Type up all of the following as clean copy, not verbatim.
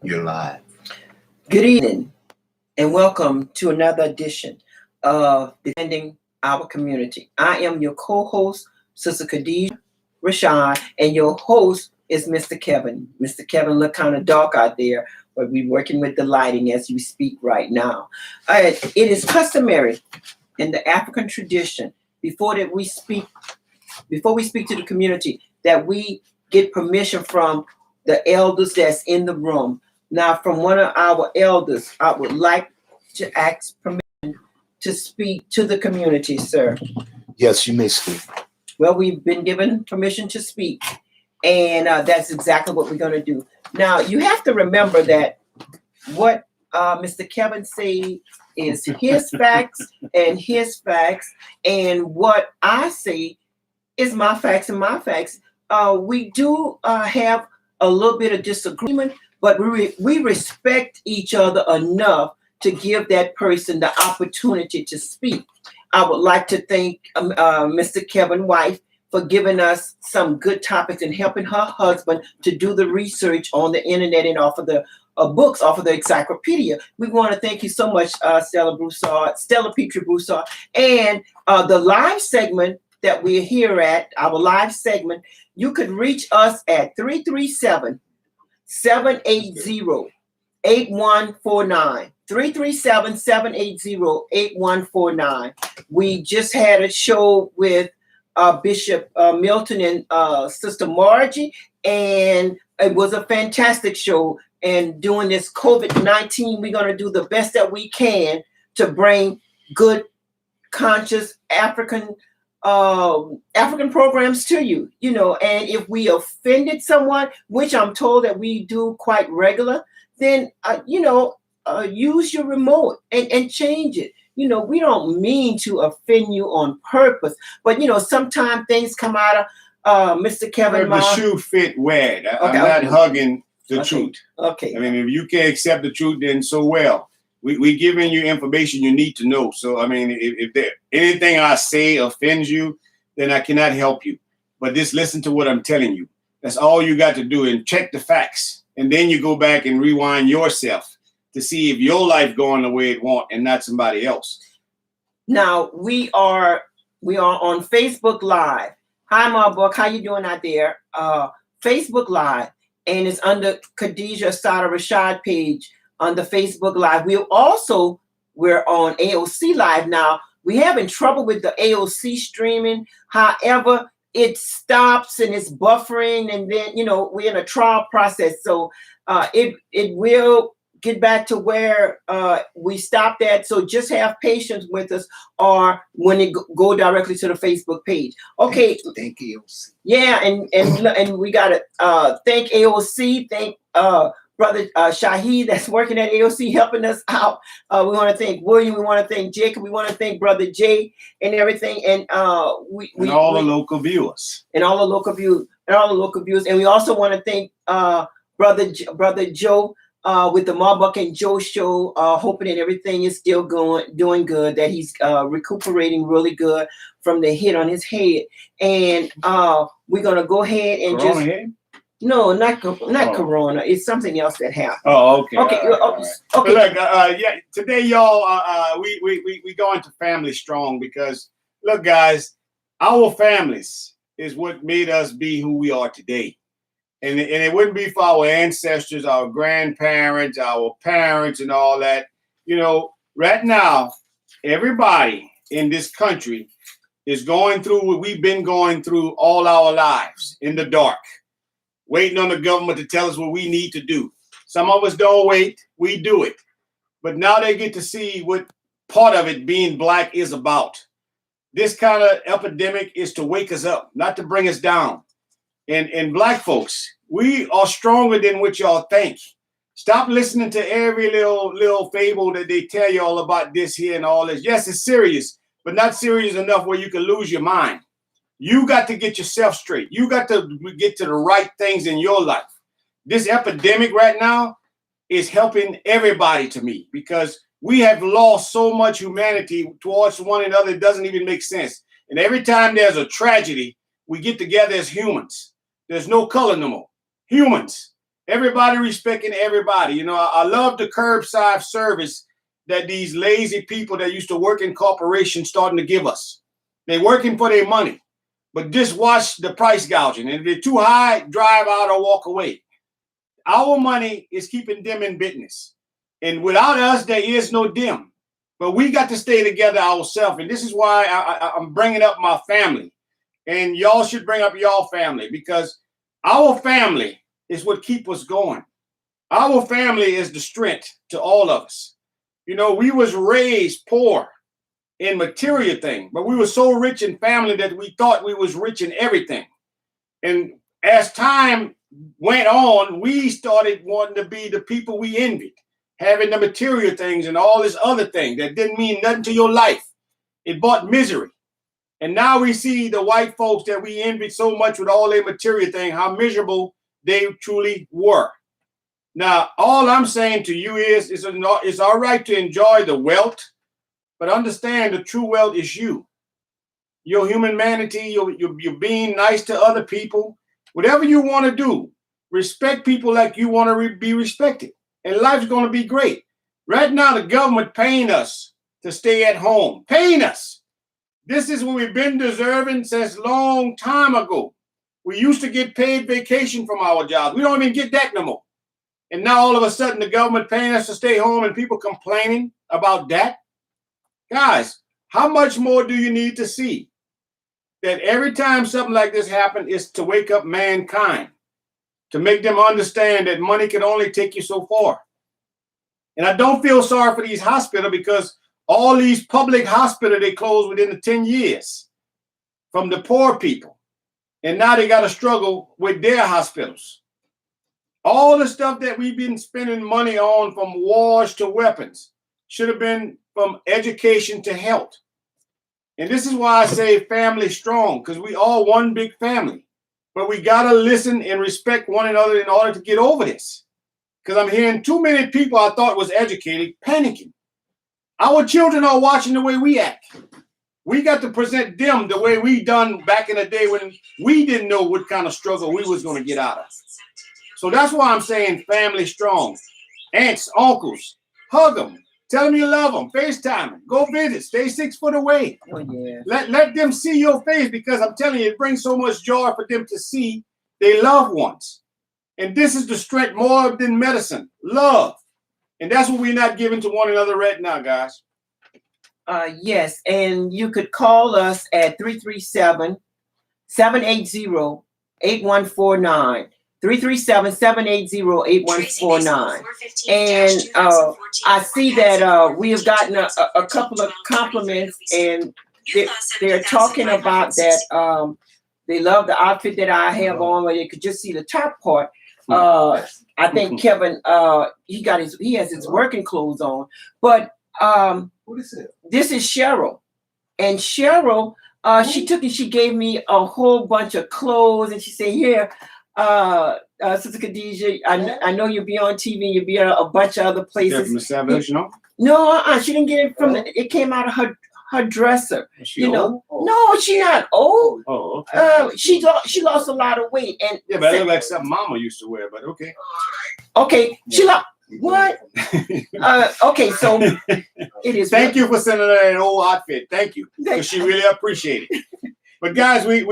You're live. Good evening and welcome to another edition of Defending Our Community. I am your co-host, Sister Khadijah Rashad, and your host is Mr. Kevin. Mr. Kevin look kind of dark out there, but we're working with the lighting as we speak right now. It is customary in the African tradition before we speak to the community that we get permission from the elders that's in the room. Now, from one of our elders, I would like to ask permission to speak to the community, sir. Yes, you may speak. Well, we've been given permission to speak, and that's exactly what we're going to do. Now, you have to remember that what Mr. Kevin said is his facts and his facts, and what I say is my facts and my facts. We do have a little bit of disagreement, but we respect each other enough to give that person the opportunity to speak. I would like to thank Mr. Kevin Wife for giving us some good topics and helping her husband to do the research on the internet and off of the books, off of the encyclopedia. We want to thank you so much, Stella Petrie Broussard, and the live segment that we're here at, our live segment. You could reach us at 337-780-8149. 337-780-8149. We just had a show with Bishop Milton and Sister Margie, and it was a fantastic show. And during this COVID-19, we're going to do the best that we can to bring good, conscious African programs to you, and if we offended someone, which I'm told that we do quite regular, then use your remote and change it. We don't mean to offend you on purpose, but sometimes things come out of Mr. Kevin. The shoe fit where? I'm not hugging the truth. Okay. I mean, if you can't accept the truth, then so well. We giving you information you need to know. So, I mean, if there anything I say offends you, then I cannot help you. But just listen to what I'm telling you. That's all you got to do, and check the facts. And then you go back and rewind yourself to see if your life going the way it want and not somebody else. Now, we are on Facebook Live. Hi, Marbuck. How you doing out there? Facebook Live. And it's under Khadijah Sada Rashad page on the Facebook Live. We're on AOC Live now. We're having trouble with the AOC streaming. However, it stops and it's buffering, and then we're in a trial process. So it will get back to where we stopped at. So just have patience with us, or when it go directly to the Facebook page. Okay. Thank AOC. Yeah, and we gotta thank AOC. Thank Brother Shahid that's working at AOC helping us out. We want to thank William. We want to thank Jacob. We want to thank Brother Jay and everything. And the local viewers. And all the local viewers. And we also want to thank Brother Joe with the Marbuck and Joe show. Hoping that everything is still doing good. That he's recuperating really good from the hit on his head. And we're gonna go ahead and No, not Corona. It's something else that happened. Oh, okay. Okay. All right. Okay. Look, today, y'all, we go into family strong because, look, guys, our families is what made us be who we are today, and it wouldn't be for our ancestors, our grandparents, our parents, and all that. Right now, everybody in this country is going through what we've been going through all our lives in the dark, waiting on the government to tell us what we need to do. Some of us don't wait, we do it. But now they get to see what part of it being Black is about. This kind of epidemic is to wake us up, not to bring us down. And Black folks, we are stronger than what y'all think. Stop listening to every little fable that they tell y'all about this here and all this. Yes, it's serious, but not serious enough where you can lose your mind. You got to get yourself straight. You got to get to the right things in your life. This epidemic right now is helping everybody to me because we have lost so much humanity towards one another. It doesn't even make sense. And every time there's a tragedy, we get together as humans. There's no color no more. Humans. Everybody respecting everybody. You know, I love the curbside service that these lazy people that used to work in corporations starting to give us. They're working for their money, but just watch the price gouging. And if they're too high, drive out or walk away. Our money is keeping them in business. And without us, there is no them. But we got to stay together ourselves. And this is why I'm bringing up my family. And y'all should bring up y'all family, because our family is what keep us going. Our family is the strength to all of us. You know, we was raised poor in material things, but we were so rich in family that we thought we was rich in everything. And as time went on, we started wanting to be the people we envied, having the material things and all this other thing that didn't mean nothing to your life. It brought misery. And now we see the white folks that we envied so much with all their material thing, how miserable they truly were. Now, all I'm saying to you is it's all right to enjoy the wealth, but understand the true wealth is you. Your humanity, you're being nice to other people. Whatever you want to do, respect people like you want to be respected. And life's going to be great. Right now, the government paying us to stay at home, paying us. This is what we've been deserving since long time ago. We used to get paid vacation from our jobs. We don't even get that no more. And now all of a sudden the government paying us to stay home and people complaining about that. Guys, how much more do you need to see? That every time something like this happens is to wake up mankind, to make them understand that money can only take you so far. And I don't feel sorry for these hospitals, because all these public hospitals, they closed within the 10 years from the poor people. And now they got to struggle with their hospitals. All the stuff that we've been spending money on, from wars to weapons, should have been from education to health. And this is why I say family strong, because we all one big family. But we got to listen and respect one another in order to get over this. Because I'm hearing too many people I thought was educated panicking. Our children are watching the way we act. We got to present them the way we done back in the day when we didn't know what kind of struggle we was going to get out of. So that's why I'm saying family strong. Aunts, uncles, hug them. Tell them you love them. FaceTime them. Go visit. Stay 6 foot away. Oh, yeah. Let them see your face, because I'm telling you, it brings so much joy for them to see their loved ones. And this is the strength more than medicine. Love. And that's what we're not giving to one another right now, guys. Yes, and you could call us at 337-780-8149. 337-780-8149. And I see that we have gotten a couple of compliments, and they're talking about that they love the outfit that I have on, where you could just see the top part. I think Kevin, he has his working clothes on, but What is it? this is Cheryl, and Cheryl, she took and she gave me a whole bunch of clothes, and she said, "Here, Sister Khadijah, I know you'll be on TV, you'll be on a bunch of other places." From the Salvation Army? No, she didn't get it from it came out of her dresser. Is she You know, old? no, she's not old. Oh, okay. She lost a lot of weight, and Yeah, but it looked like something Mama used to wear, but okay. okay, she lost what? Okay, so it is. Thank you for sending her an old outfit. Thank you. Because she really appreciated it. But guys, we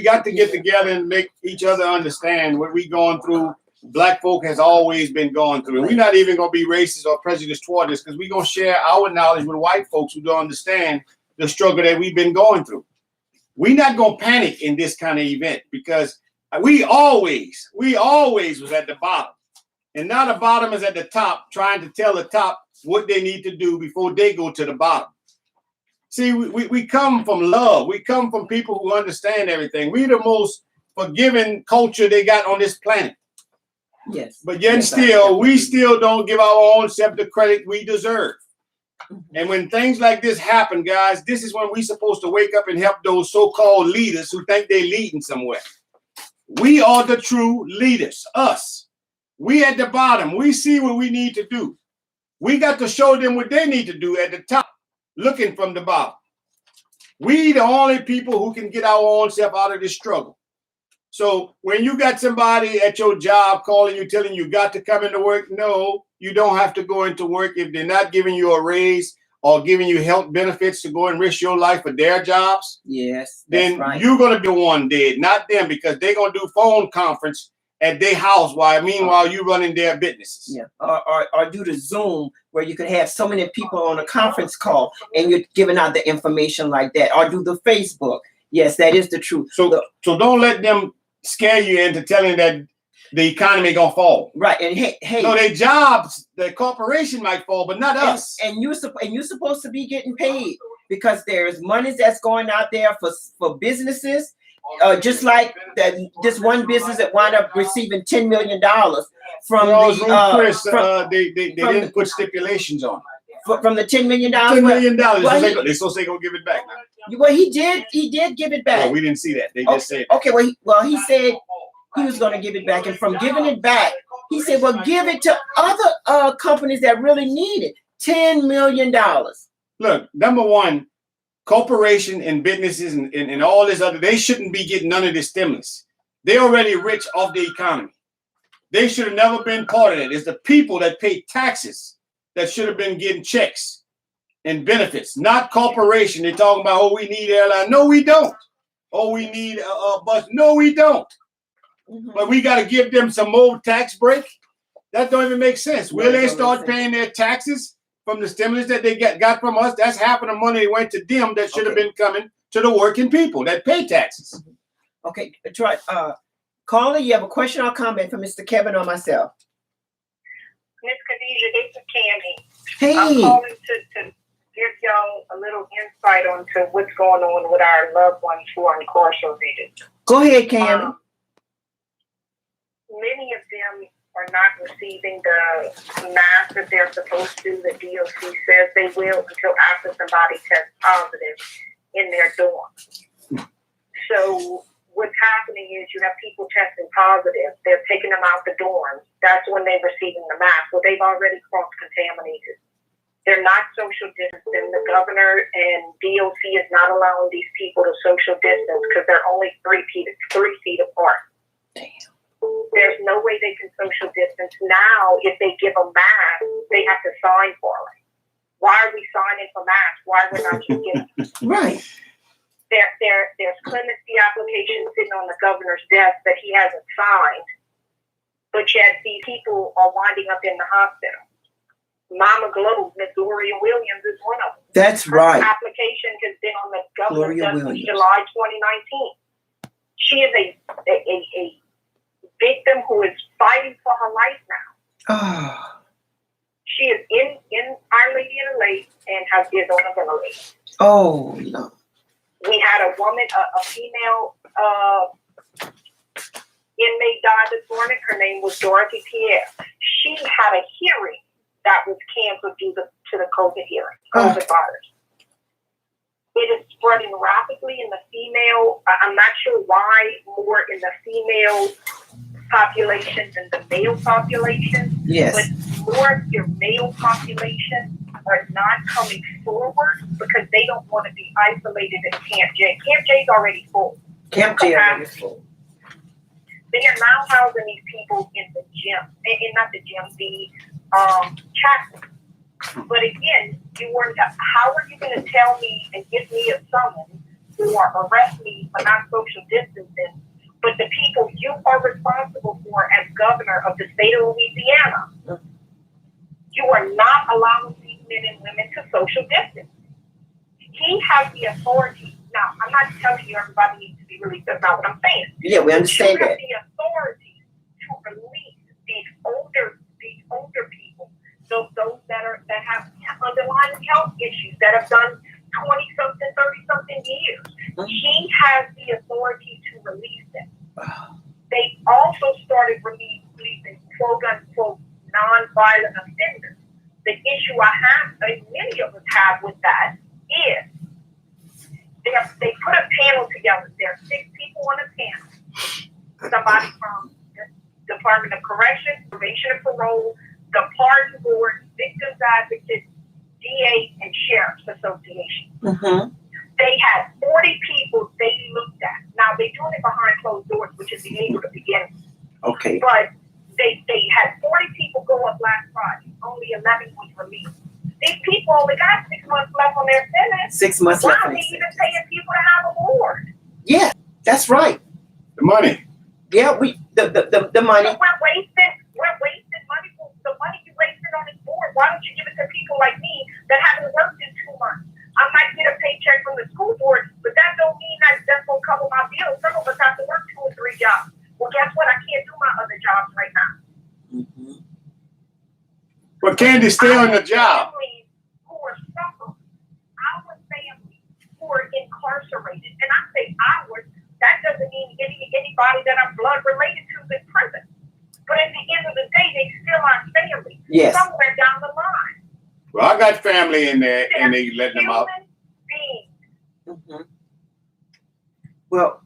got to get together and make each other understand what we going through. Black folk has always been going through. And we're not even going to be racist or prejudiced toward this, because we're going to share our knowledge with white folks who don't understand the struggle that we've been going through. We're not going to panic in this kind of event, because we always was at the bottom. And now the bottom is at the top, trying to tell the top what they need to do before they go to the bottom. See, we come from love. We come from people who understand everything. We're the most forgiving culture they got on this planet. Yes. But yet still, we still don't give our own self the credit we deserve. And when things like this happen, guys, this is when we're supposed to wake up and help those so-called leaders who think they're leading somewhere. We are the true leaders, us. We at the bottom. We see what we need to do. We got to show them what they need to do at the top, looking from the bottom. We the only people who can get our own self out of this struggle. So when you got somebody at your job calling you, telling you got to come into work, no, you don't have to go into work if they're not giving you a raise or giving you health benefits to go and risk your life for their jobs. Yes, that's Then right. you're gonna be the one dead, not them, because they're gonna do phone conference at their house while meanwhile you running their businesses. Yeah, or do the Zoom where you could have so many people on a conference call and you're giving out the information like that, or do the Facebook. Yes, that is the truth. So don't let them scare you into telling that the economy gonna fall. Right, and hey, No, their jobs, the corporation might fall, but not us. and you're supposed to be getting paid because there's money that's going out there for businesses. Just like this one business that wound up receiving $10 million from Chris, they didn't put stipulations on it. From the $10 million. $10 million. Well, They're supposed to say go give it back. Well, he did give it back. Well, we didn't see that. They just said. Okay, well, he said he was going to give it back, and from giving it back, he said, "Well, give it to other companies that really need it." $10 million. Look, number one, corporation and businesses and all this other, they shouldn't be getting none of this stimulus. They're already rich off the economy. They should have never been part of it. It's the people that pay taxes that should have been getting checks and benefits, not corporation. They're talking about, oh, we need airline. No, we don't. Oh, we need a bus. No, we don't. But we got to give them some more tax break. That don't even make sense. Will they start paying their taxes from the stimulus that they got from us? That's half of the money that went to them that should have been coming to the working people that pay taxes. Okay, try. Caller, you have a question or comment for Mr. Kevin or myself? Miss Khadija, this is Cammy. Hey. I'm calling to give y'all a little insight onto what's going on with our loved ones who are incarcerated. Go ahead, Cammy. Many of them are not receiving the mask that they're supposed to. The DOC says they will until after somebody tests positive in their dorm. So what's happening is you have people testing positive. They're taking them out the dorms. That's when they're receiving the mask. Well, they've already cross-contaminated. They're not social distancing. The governor and DOC is not allowing these people to social distance because they're only 3 feet apart. Damn. There's no way they can social distance. Now, if they give a mask, they have to sign for it. Why are we signing for masks? Why we're not just getting Right. There's clemency applications sitting on the governor's desk that he hasn't signed, but yet these people are winding up in the hospital. Mama Globe, Miss Gloria Williams, is one of them. That's Her right. application has been on the governor's Gloria desk Williams. since July 2019. She is a victim who is fighting for her life now. Oh. She is in Our Lady in the Lake and is on a ventilator. Oh no. We had a woman, a female inmate died this morning. Her name was Dorothy Pierre. She had a hearing that was canceled due to the COVID hearing, COVID virus. It is spreading rapidly in the female. I'm not sure why more in the female population than the male population. Yes. But more of your male population are not coming forward because they don't want to be isolated in Camp J. Camp J is already full. Camp J already full. They are now housing these people in the gym, and not the gym, the chapel. But again, how are you going to tell me and give me a summons or arrest me for not social distancing? But the people you are responsible for as governor of the state of Louisiana, you are not allowing these men and women to social distance. He has the authority. Now, I'm not telling you everybody needs to be released. That's not what I'm saying. Yeah, we understand you have that. the authority to release these older people, those that have underlying health issues that have done 20-something, 30-something years. He has the authority to release them. They also started releasing quote-unquote non-violent offenders. The issue I have, many of us have with that, is they put a panel together. There are 6 people on a panel. Somebody from the Department of Corrections, Probation and Parole, the Pardon Board, Victims Advocates, DA, and Sheriff's Association. Mm-hmm. They had 40 people they looked at. Now they're doing it behind closed doors, which is illegal to begin with. Okay. But they had 40 people go up last Friday. Only 11 was released. These people only got 6 months left on their sentence. 6 months Why left. are on they the even sentence. paying people to have a board? Yeah, that's right. The money. Yeah, we the money. So we're wasting money. The money you wasted on this board, why don't you give it to people like me that haven't worked in 2 months? I might get a paycheck from the school board, but that don't mean that's gonna cover my bills. Some of us have to work 2 or 3 jobs. Well, guess what? I can't do my other jobs right now. Mhm. But Candy, stay on the job. Families who are suffering, our families who are incarcerated, and I say ours, that doesn't mean anybody that I'm blood related to is in prison. But at the end of the day, they still are family. Yes. Somewhere down the line. Well, I got family in there, and they let them out. Human beings. Mhm. Well,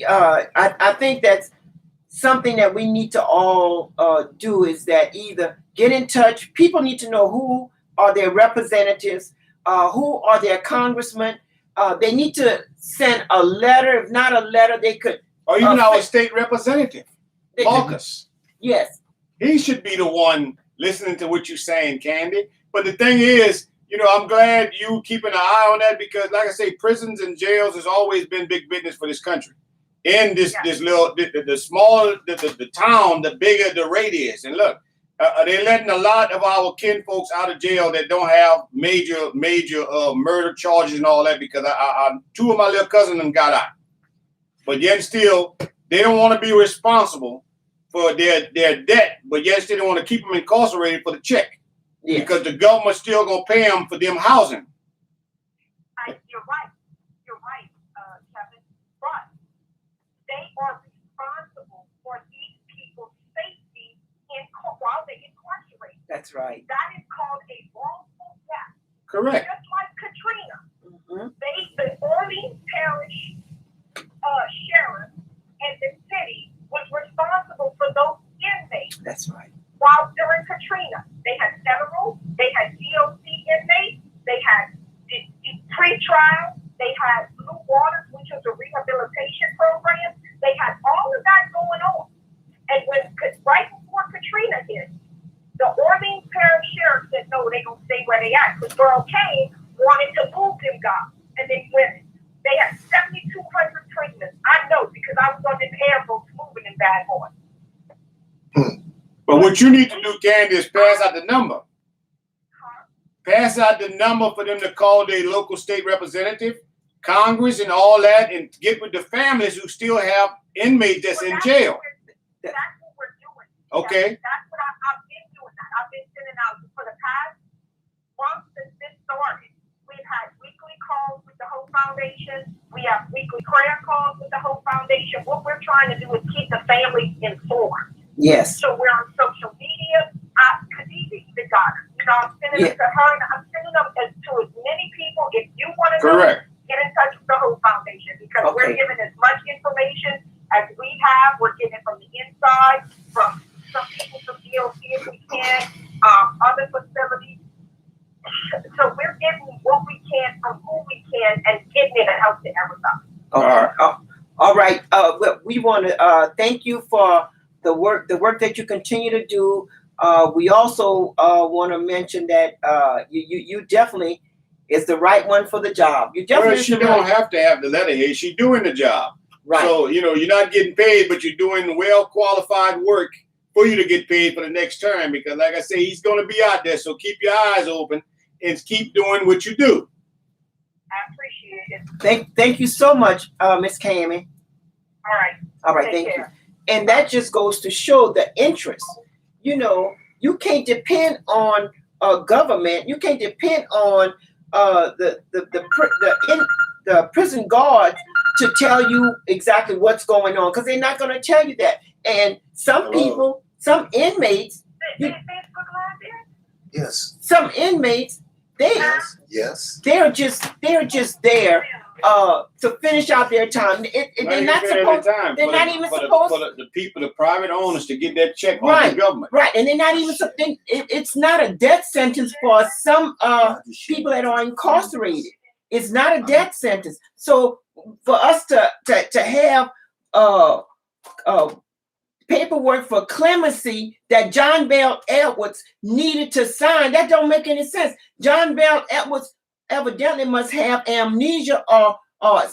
I think that's something that we need to all do is that either get in touch. People need to know who are their representatives, who are their congressmen. They need to send a letter. If not a letter, they could. Or even our state representative, They, Marcus. yes. He should be the one listening to what you're saying, Candy. But the thing is, I'm glad you keeping an eye on that because, like I say, prisons and jails has always been big business for this country. In this little, the smaller the town, the bigger the radius. And look, they're letting a lot of our kinfolks out of jail that don't have major murder charges and all that because I 2 of my little cousins them got out. But yet still, they don't want to be responsible for their debt, but yet still don't want to keep them incarcerated for the check Yes. because the government's still gonna pay them for them housing. You're right, Kevin. But they are responsible for these people's safety while they're incarcerated. That's right. That is called a wrongful death. Correct. Just like Katrina. Mhm. The Orleans Parish sheriff and the city was responsible for those inmates That's right. while during Katrina. They had federal, they had DOC inmates, they had the pre-trial, they had Blue Waters, which was a rehabilitation program. They had all of that going on. And right before Katrina hit, the Orleans Parish sheriff said, no, they're going to stay where they at. Because Earl Kane wanted to move them guys. And they went. They had 7,200 prisoners. I know because I was on this airboat moving in Bad Boy. But what you need to do, Candy, is pass out the number. Pass out the number for them to call their local state representative, Congress, and all that, and get with the families who still have inmates that's in jail. That's what we're doing. Okay. That's what I've been doing. I've been sending out for the past month since this started. We've had weekly calls with the Hope Foundation. We have weekly prayer calls with the Hope Foundation. What we're trying to do is keep the families informed. Yes. So we're on social media. Khadija even got it. I'm sending it to her, and I'm sending them to as many people. If you want to know, Correct. get in touch with the Hope Foundation because we're Okay. giving as much information as we have. We're getting it from the inside, from some people from DOC if we can, other facilities. So we're getting what we can from who we can and getting it out to everybody. All right. We want to thank you for the work that you continue to do. We also want to mention that you definitely is the right one for the job. You definitely Well, is she the don't right. have to have the letterhead. She's doing the job. Right. So, you're not getting paid, but you're doing well-qualified work for you to get paid for the next term. Because like I say, he's going to be out there. So keep your eyes open and keep doing what you do. I appreciate it. Thank you so much, Miss Cammy. All right. All right, Take thank you. care. And that just goes to show the interest. You can't depend on government. You can't depend on the prison guards to tell you exactly what's going on because they're not going to tell you that. And some people, some inmates, Is Facebook Live there? Yes. some inmates, Yes. they're just there to finish out their time. They're not supposed. They're not even supposed. For the people, the private owners, to get that check on Right. the government. Right, and they're not even something. It's not a death sentence for some people that are incarcerated. It's not a death sentence. So for us to have paperwork for clemency that John Bell Edwards needed to sign, that don't make any sense. John Bell Edwards evidently must have amnesia or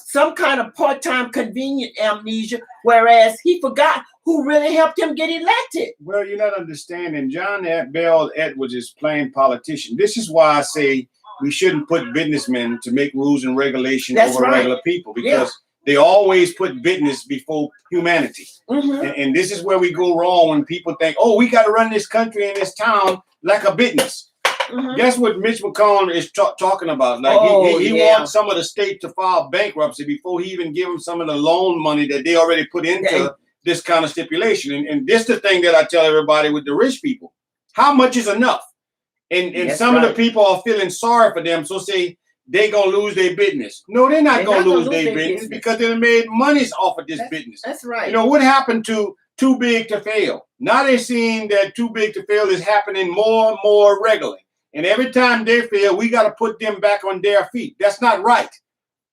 some kind of part-time convenient amnesia, whereas he forgot who really helped him get elected. Well, you're not understanding. John Bell Edwards is playing politician. This is why I say we shouldn't put businessmen to make rules and regulations That's over right. regular people, because they always put business before humanity. Mm-hmm. And this is where we go wrong when people think, oh, we got to run this country and this town like a business. Mm-hmm. Guess what Mitch McConnell is talking about? Like he wants some of the state to file bankruptcy before he even give them some of the loan money that they already put into this kind of stipulation. And this is the thing that I tell everybody with the rich people. How much is enough? And some of the people are feeling sorry for them, so say they gonna lose their business. No, they're not gonna lose their business because they made monies off of this business. That's right. You know what happened to Too Big to Fail? Now they're seeing that Too Big to Fail is happening more and more regularly. And every time they fail, we got to put them back on their feet. That's not right.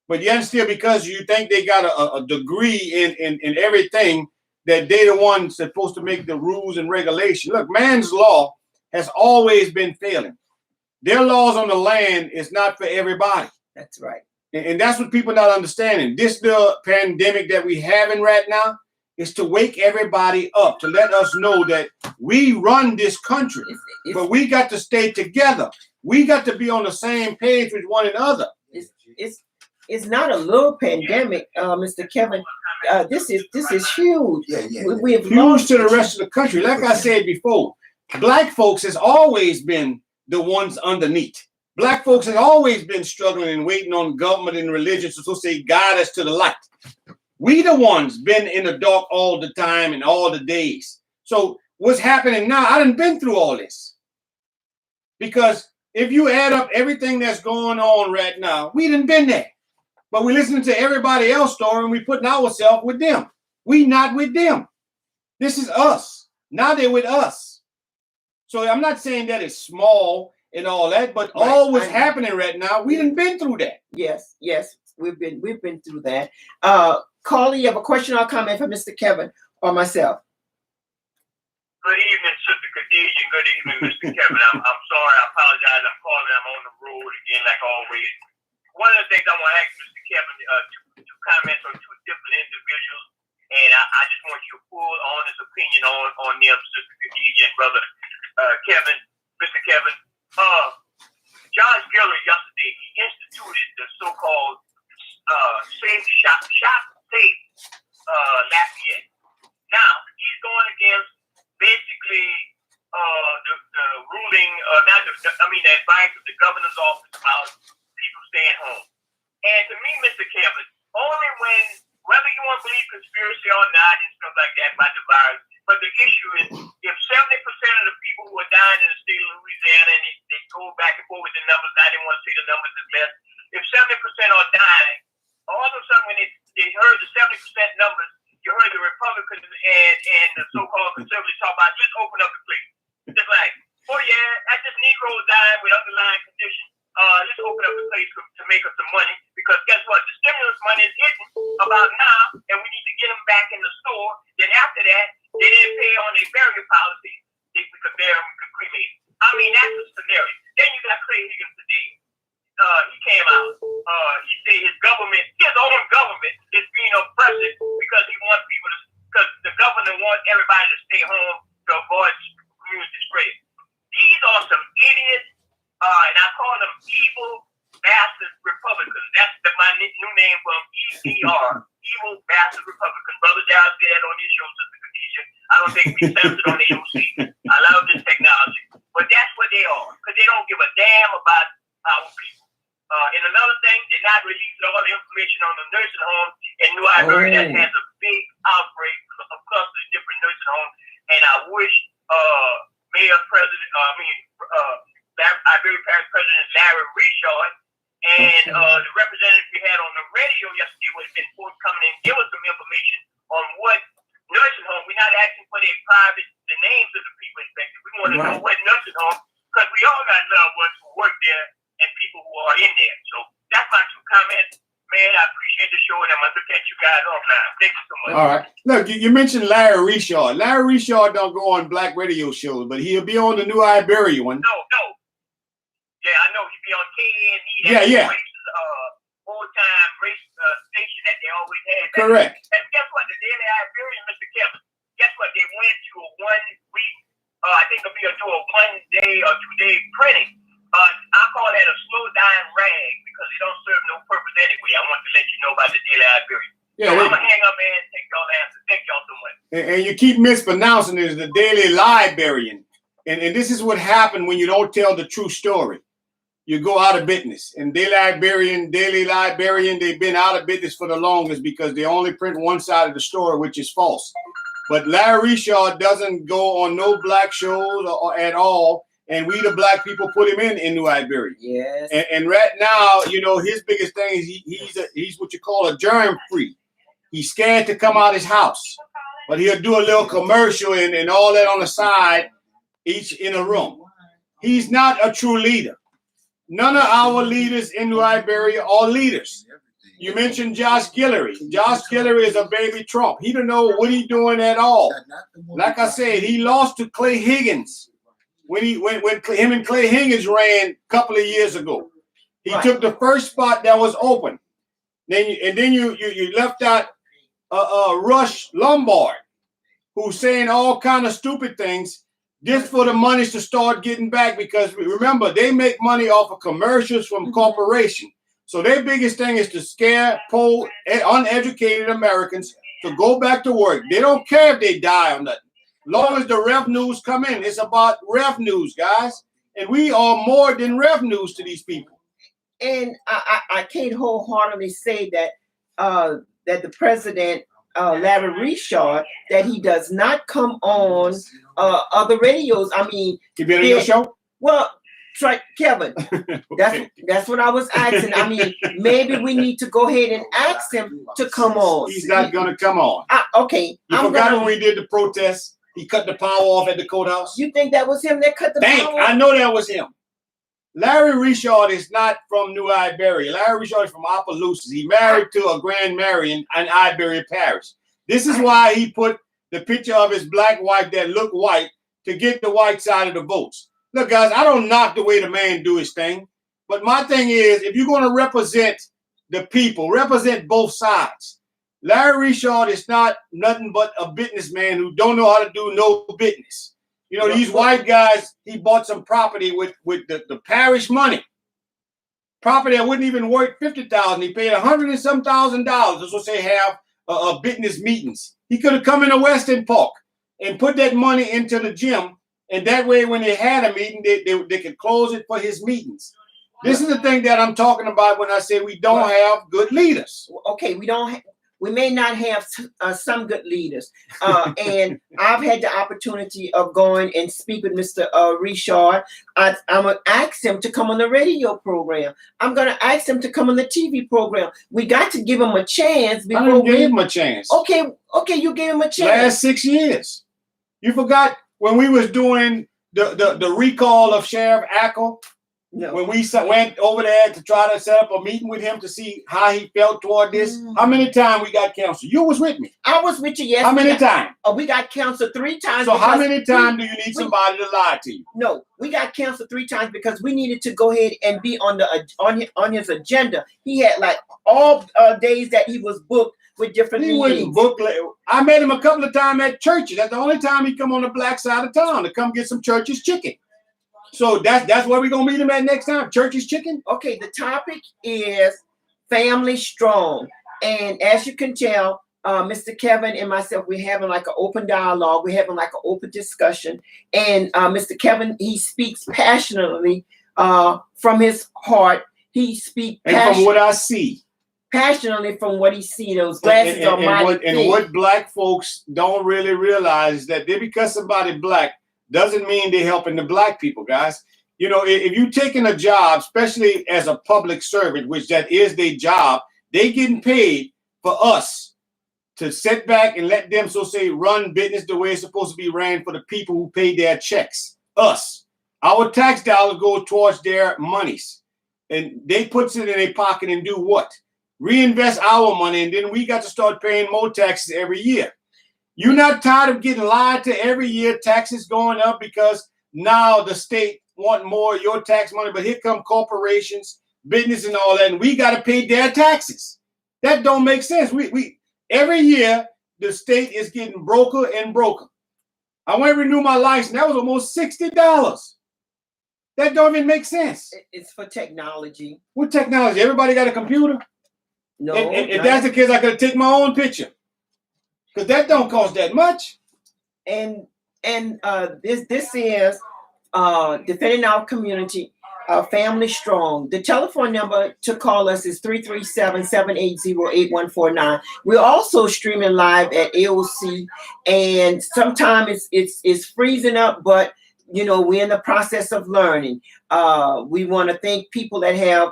But yet still, because you think they got a degree in everything, that they're the ones supposed to make the rules and regulation. Look, man's law has always been failing. Their laws on the land is not for everybody. That's right. And that's what people not understanding. This the pandemic that we having right now is to wake everybody up, to let us know that we run this country, but we got to stay together. We got to be on the same page with one another. It's not a little pandemic, Mr. Kevin. This is huge. We have huge to the rest of the country. Like I said before, black folks has always been the ones underneath. Black folks have always been struggling and waiting on government and religion to say guide us to the light. We the ones been in the dark all the time and all the days. So what's happening now? I done been through all this. Because if you add up everything that's going on right now, we done been there. But we listening to everybody else's story and we putting ourselves with them. We not with them. This is us. Now they're with us. So I'm not saying that it's small and all that, but all what's happening right now, we done been through that. Yes. We've been through that. Carly, you have a question or comment for Mr. Kevin or myself? Good evening, Sister Khadijah. Good evening, Mr. Kevin. I'm sorry. I apologize. I'm calling. I'm on the road again, like always. One of the things I want to ask Mr. Kevin, two comments on two different individuals, and I just want your full, honest opinion on them, Sister Khadijah and Brother Kevin, Mr. Kevin. John Giller yesterday, he instituted the so-called Safe Lafayette. Now, he's going against basically the ruling, the advice of the governor's office about people staying home. And to me, Mr. Kevin, only when, whether you want to believe conspiracy or not and stuff like that about the virus, but the issue is if 70% of the people who are dying in the state of Louisiana, and they go back and forth with the numbers, I didn't want to say the numbers is less, if 70% are dying, all of a sudden when they heard the 70% numbers, you heard the Republicans and the so-called conservatives talk about just open up the place. Just like, oh yeah, that's just Negroes dying with underlying conditions. Let's open up the place to make us some money, because guess what? The stimulus money is hitting about now, and we need to get them back in the store. Then after that, they didn't pay on their burial policy. We could bury them, we could cremate them. I mean, that's a scenario. Then you got Clay Higgins today. He came out. He said his own government is being oppressive because he wants people to, because the governor wants everybody to stay home to avoid community spread. These are some idiots, and I call them evil bastard Republicans. That's my new name for them, EBR, evil bastard Republicans. Brother Dallas did that on his show, Sister Khadijah. I don't think we censored on the AOC. I love this technology. But that's what they are, because they don't give a damn about our people. And another thing, they're not releasing all the information on the nursing home. And New Iberia that has a big outbreak of clusters of different nursing homes. And I wish Iberia Parish President Larry Richard and the representative we had on the radio yesterday would have been forthcoming and give us some information on what nursing home. We're not asking for the names of the people infected. We want to know what nursing home, because we all got loved ones who work there and people who are in there. So that's my 2 comments. Man, I appreciate the show, and I'm gonna look at you guys off now. Thank you so much. All right. Look, you mentioned Larry Richard. Larry Richard don't go on black radio shows, but he'll be on the New Iberia one. No. Yeah, I know he be on KNE. Yeah. Old-time race station that they always had. Correct. And guess what? The Daily Iberian, Mr. Kevin, guess what? They went to a 1 week, I think it'll be a 1-day or 2-day printing. I call that a slow dying rag because it don't serve no purpose anyway. I want to let you know about the Daily Iberian. Yeah, So I'm going to hang up and take y'all answers. Thank y'all so much. and you keep mispronouncing it as the Daily Liberian. And this is what happened when you don't tell the true story. You go out of business. And Daily Liberian, they've been out of business for the longest because they only print one side of the story, which is false. But Larry Richard doesn't go on no black shows or at all. And we, the black people, put him in New Iberia. Yes. And right now, his biggest thing is he's what you call a germ free. He's scared to come out his house, but he'll do a little commercial and all that on the side, each in a room. He's not a true leader. None of our leaders in New Iberia are leaders. You mentioned Josh Guillory. Josh Guillory is a baby Trump. He don't know what he's doing at all. Like I said, he lost to Clay Higgins when him and Clay Higgins ran a couple of years ago. He took the first spot that was open. Then you left out Rush Lombard, who's saying all kind of stupid things just for the monies to start getting back, because remember, they make money off of commercials from corporations. So their biggest thing is to scare poor, uneducated Americans to go back to work. They don't care if they die or nothing. Long as the revenues come in, it's about revenues, guys. And we are more than revenues to these people. And I can't wholeheartedly say that that the president, Larry Richard, that he does not come on other radios. I mean, He been on your show? well, Kevin, Okay. that's what I was asking. I mean, maybe we need to go ahead and ask him to come on. He's not gonna come on. Okay, You forgot when we did the protest, he cut the power off at the courthouse? You think that was him that cut the Dang, power? I know that was him. Larry Richard is not from New Iberia. Larry Richard is from Opelousas. He married to a Grand Marion in Iberia Parish. This is why he put the picture of his black wife that looked white to get the white side of the votes. Look, guys, I don't knock the way the man do his thing, but my thing is, if you're going to represent the people, represent both sides. Larry Richard is not nothing but a businessman who don't know how to do no business. These white guys, he bought some property with the parish money. Property that wouldn't even worth $50,000. He paid $100 and some $1,000. That's what they have business meetings. He could have come into Western Park and put that money into the gym. And that way, when they had a meeting, they could close it for his meetings. This is the thing that I'm talking about when I say we don't have good leaders. Okay, we may not have some good leaders. And I've had the opportunity of going and speak with Mr. Richard. I'm going to ask him to come on the radio program. I'm going to ask him to come on the TV program. We got to give him a chance. I didn't give him a chance. Okay, you gave him a chance. Last 6 years. You forgot when we was doing the recall of Sheriff Ackle? No. When we went over there to try to set up a meeting with him to see how he felt toward this, how many times we got canceled? You was with me. I was with you yesterday. How many times? We got canceled 3 times. So how many times do you need somebody to lie to you? No, we got canceled 3 times because we needed to go ahead and be on his agenda. He had like all days that he was booked with different He meetings. wasn't booked. I met him a couple of times at churches. That's the only time he come on the black side of town to come get some Church's chicken. So that's where we're going to meet him at next time, Church's chicken. Okay, the topic is family strong. And as you can tell, Mr. Kevin and myself, we're having like an open dialogue. We're having like an open discussion. And Mr. Kevin, he speaks passionately from his heart. He speaks And from what I see. Passionately from what he sees. Those glasses are mighty big. And what black folks don't really realize is that because somebody black doesn't mean they're helping the black people, guys. If you're taking a job, especially as a public servant, which that is their job, they getting paid for us to sit back and let them, so say, run business the way it's supposed to be ran for the people who pay their checks. Us. Our tax dollars go towards their monies. and they puts it in their pocket and do what? Reinvest our money, and then we got to start paying more taxes every year. You're not tired of getting lied to every year, taxes going up because now the state want more of your tax money, but here come corporations, business and all that, and we got to pay their taxes. That don't make sense. We every year the state is getting broker and broker. I went to renew my license. That was almost $60. That don't even make sense. It's for technology. What technology? Everybody got a computer? No, If not- that's the case, I could take my own picture. Because that don't cost that much. and this is defending our community, family strong. The telephone number to call us is 337-780-8149. We're also streaming live at AOC, and sometimes it's freezing up, but you know, we're in the process of learning. We want to thank people that have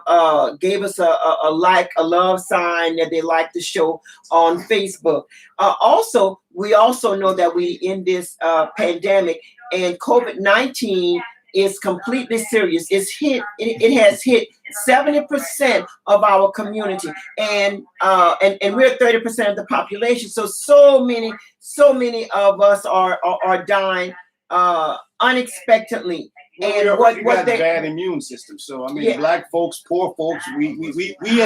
gave us a like, a love sign that they like the show on Facebook. Also, we also know that we in this pandemic, and COVID-19 is completely serious. It's hit. It has hit 70% of our community, and we're 30% of the population. So many of us are dying unexpectedly. And we got they bad immune system. So I mean, Yeah. black folks, poor folks, we at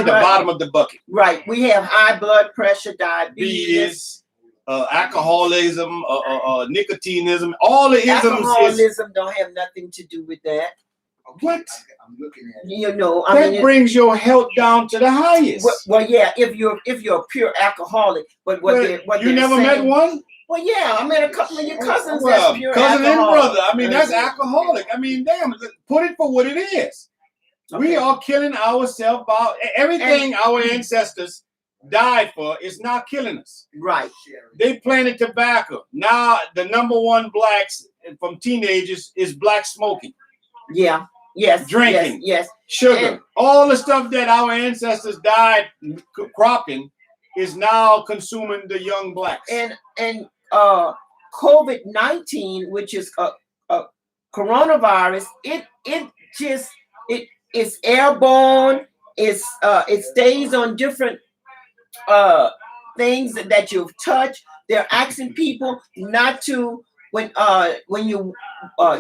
the Right. bottom of the bucket. right, we have high blood pressure, diabetes, Alcoholism, nicotinism, all the isms is alcoholism don't have nothing to do with that. what? I'm looking at it. You know, I That mean, brings your health down to the highest. well, yeah, if you're a pure alcoholic, but what Well, they're you never met saying- one? Well, yeah, I met a couple of your cousins Well, that's pure cousin and alcoholic. brother. I mean, that's alcoholic. I mean, damn, put it for what it is. We Okay. are killing ourselves about everything our ancestors died for is now killing us. Right. They planted tobacco. Now the number one blacks from teenagers is black smoking, Yeah. Yes. Drinking. Yes. sugar, And- all the stuff that our ancestors died cropping is now consuming the young blacks. And COVID-19, which is a coronavirus, it's airborne. It stays on different things that you've touched. They're asking people not to when you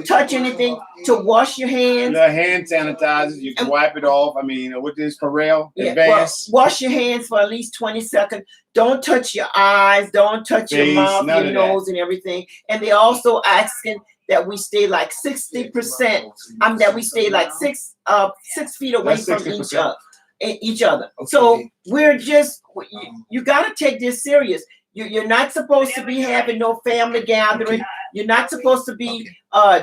touch anything to wash your hands. The hand sanitizers, you can wipe it off. I mean, with this Pharrell Yeah, well, Advance, wash your hands for at least 20 seconds. Don't touch your eyes. Don't touch your Face, mouth, none your of that. nose, and everything. And they also asking that we stay like 60%. That we stay like 6 feet away That's from 60%. each other. So Okay. we're just you got to take this serious. You're not supposed to be having no family gathering. You're not supposed to be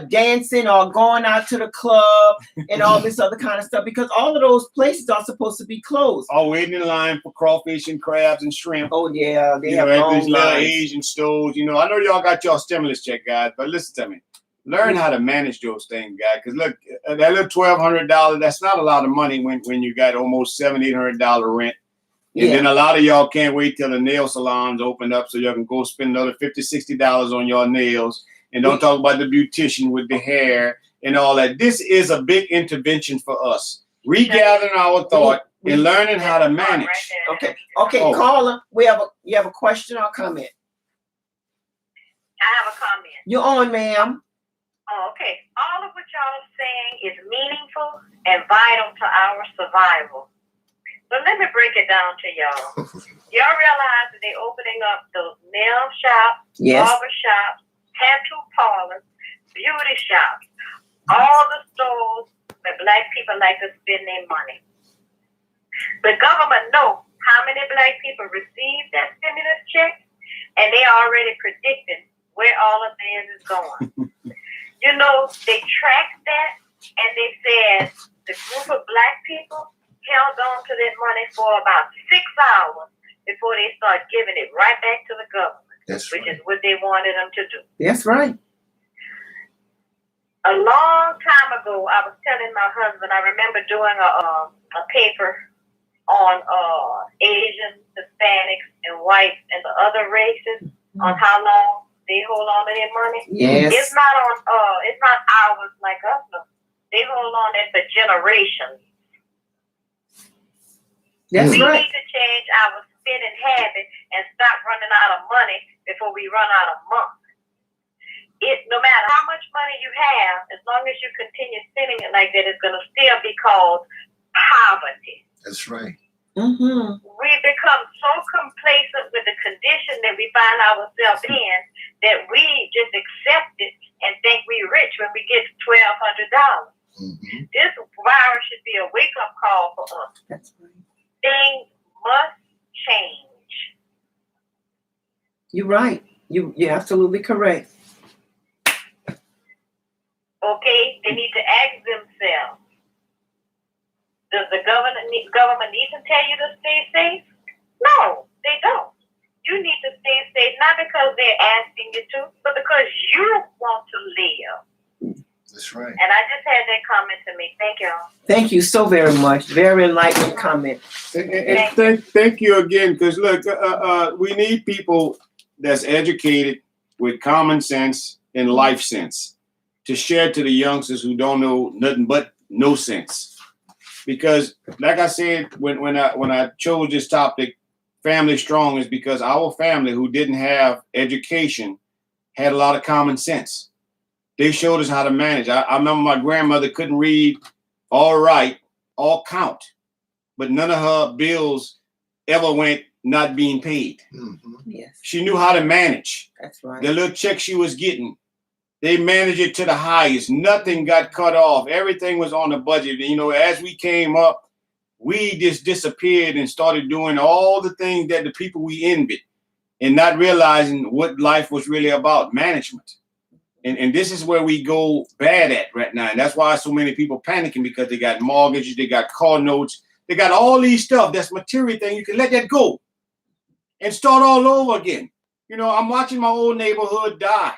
dancing or going out to the club and all this other kind of stuff, because all of those places are supposed to be closed. all waiting in line for crawfish and crabs and shrimp. Oh yeah, they You have know, at long these little lines. Asian stores. You know, I know y'all got y'all stimulus check, guys, but listen to me. Learn how to manage those things, guys. Because look, that little $1,200, that's not a lot of money when you got almost $700-800 rent. And Yeah. then a lot of y'all can't wait till the nail salons open up so y'all can go spend another $50-60 on your nails. And don't talk about the beautician with the hair and all that. This is a big intervention for us. Regathering our thought and learning how to manage. Okay, Oh. caller, you have a question or comment? I have a comment. You're on, ma'am. Oh, okay. All of what y'all are saying is meaningful and vital to our survival. But let me break it down to y'all. Y'all realize that they're opening up the nail shops, Yes. barber shops, tattoo parlors, beauty shops, all the stores where black people like to spend their money. The government knows how many black people received that stimulus check, and they already predicting where all of theirs is going. You know, they tracked that, and they said the group of black people held on to that money for about 6 hours before they start giving it right back to the government, That's which right. is what they wanted them to do. That's right. A long time ago, I was telling my husband, I remember doing a paper on Asians, Hispanics, and whites and the other races on how long they hold on to their money. Yes. It's not hours like us. No. They hold on there for generations. That's We right. need to change our spending habit and stop running out of money before we run out of money. No matter how much money you have, as long as you continue spending it like that, it's going to still be called poverty. That's right. Mm-hmm. We become so complacent with the condition that we find ourselves in that we just accept it and think we're rich when we get $1,200. Mm-hmm. This virus should be a wake-up call for us. That's right. Things must change. You're right. You're absolutely correct. Okay, they need to ask themselves, does the government need to tell you to stay safe? No, they don't. You need to stay safe, not because they're asking you to, but because you want to live. That's right. And I just had that comment to make. Thank you. Thank you so very much. Very enlightening comment. And thank you again, because look, we need people that's educated with common sense and life sense to share to the youngsters who don't know nothing but no sense. Because, like I said, when I chose this topic, family strong, is because our family who didn't have education had a lot of common sense. They showed us how to manage. I remember my grandmother couldn't read all right, all count, but none of her bills ever went not being paid. Mm-hmm. Yes, She knew how to manage. that's right. The little check she was getting, they managed it to the highest. Nothing got cut off. Everything was on the budget. You know, as we came up, we just disappeared and started doing all the things that the people we envied and not realizing what life was really about, management. And this is where we go bad at right now. And that's why so many people panicking, because they got mortgages, they got car notes, they got all these stuff. That's material thing. You can let that go and start all over again. You know, I'm watching my old neighborhood die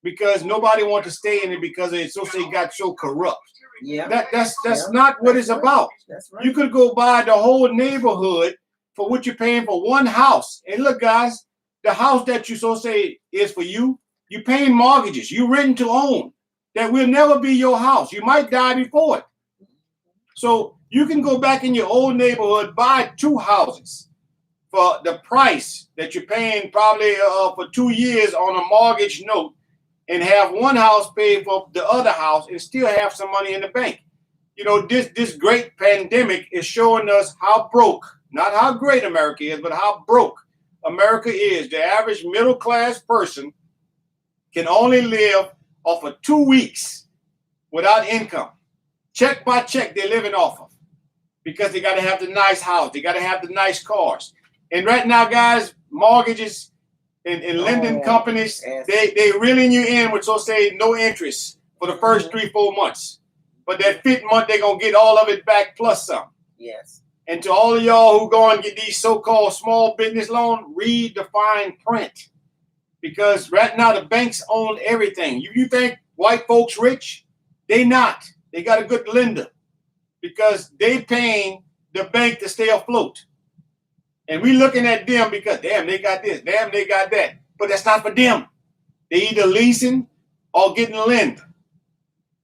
because nobody wanted to stay in it because it got so corrupt. Yeah, That's Yeah. not what it's about. that's right. You could go buy the whole neighborhood for what you're paying for one house. And look, guys, the house that you say is for you, you're paying mortgages. You rent to own. That will never be your house. You might die before it. So you can go back in your old neighborhood, buy 2 houses for the price that you're paying probably for 2 years on a mortgage note, and have one house paid for the other house and still have some money in the bank. You know, this great pandemic is showing us how broke, not how great America is, but how broke America is. The average middle class person can only live off of 2 weeks without income. Check by check they're living off of, because they got to have the nice house. They got to have the nice cars. And right now, guys, mortgages and lending companies, yes. they reeling you in with no interest for the first 3-4 months. But that 5th month, they're going to get all of it back plus some. Yes. And to all of y'all who go and get these so-called small business loans, read the fine print. Because right now, the banks own everything. You think white folks rich? They not. They got a good lender because they paying the bank to stay afloat. And we looking at them because, damn, they got this. Damn, they got that. But that's not for them. They either leasing or getting lend.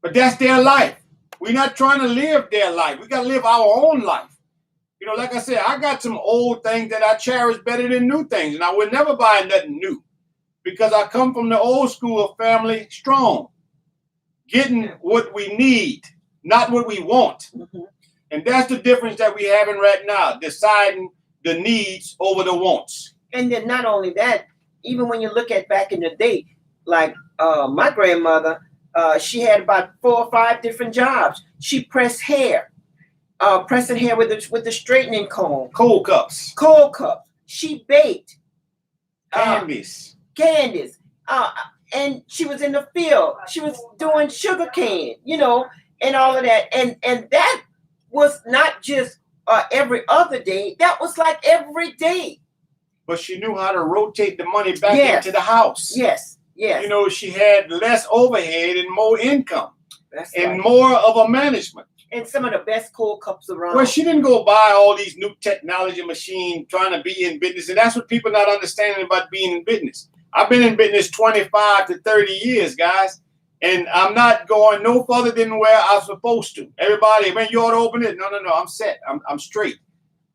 But that's their life. We're not trying to live their life. We got to live our own life. You know, like I said, I got some old things that I cherish better than new things. And I would never buy nothing new because I come from the old school of family strong. Getting what we need, not what we want. Mm-hmm. And that's the difference that we're having right now, deciding the needs over the wants. And then not only that, even when you look at back in the day, like my grandmother, she had about 4 or 5 different jobs. She pressed hair, pressing hair with the straightening comb, Cold cups, cold cup. She baked candies. candies, and she was in the field. She was doing sugar cane, and all of that. And that was not just every other day. That was like every day. But she knew how to rotate the money back Yes. into the house. Yes, yes. You know, she had less overhead and more income That's and right. more of a management. And some of the best cold cups around. Well, she didn't go buy all these new technology machines trying to be in business. And that's what people not understanding about being in business. I've been in business 25 to 30 years, guys. And I'm not going no further than where I'm supposed to. Everybody, man, you ought to open it. No, I'm set. I'm straight.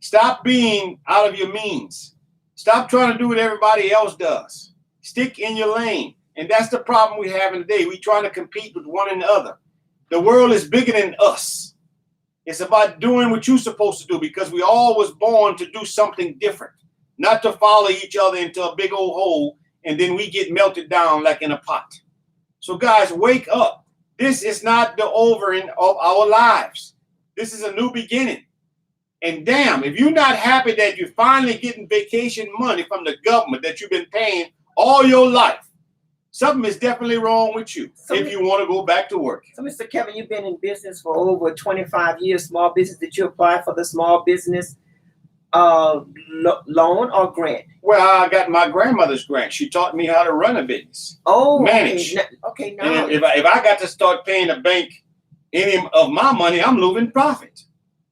Stop being out of your means. Stop trying to do what everybody else does. Stick in your lane. And that's the problem we have today. We're trying to compete with one another. The world is bigger than us. It's about doing what you're supposed to do because we all was born to do something different, not to follow each other into a big old hole and then we get melted down like in a pot. So guys, wake up. This is not the overing of our lives. This is a new beginning. And damn, if you're not happy that you're finally getting vacation money from the government that you've been paying all your life, something is definitely wrong with you if you want to go back to work. So, Mr. Kevin, you've been in business for over 25 years. Small business. Did you apply for the small business loan or grant? Well, I got my grandmother's grant. She taught me how to run a business. Oh, manage. Okay, now And if I got to start paying the bank any of my money, I'm losing profit.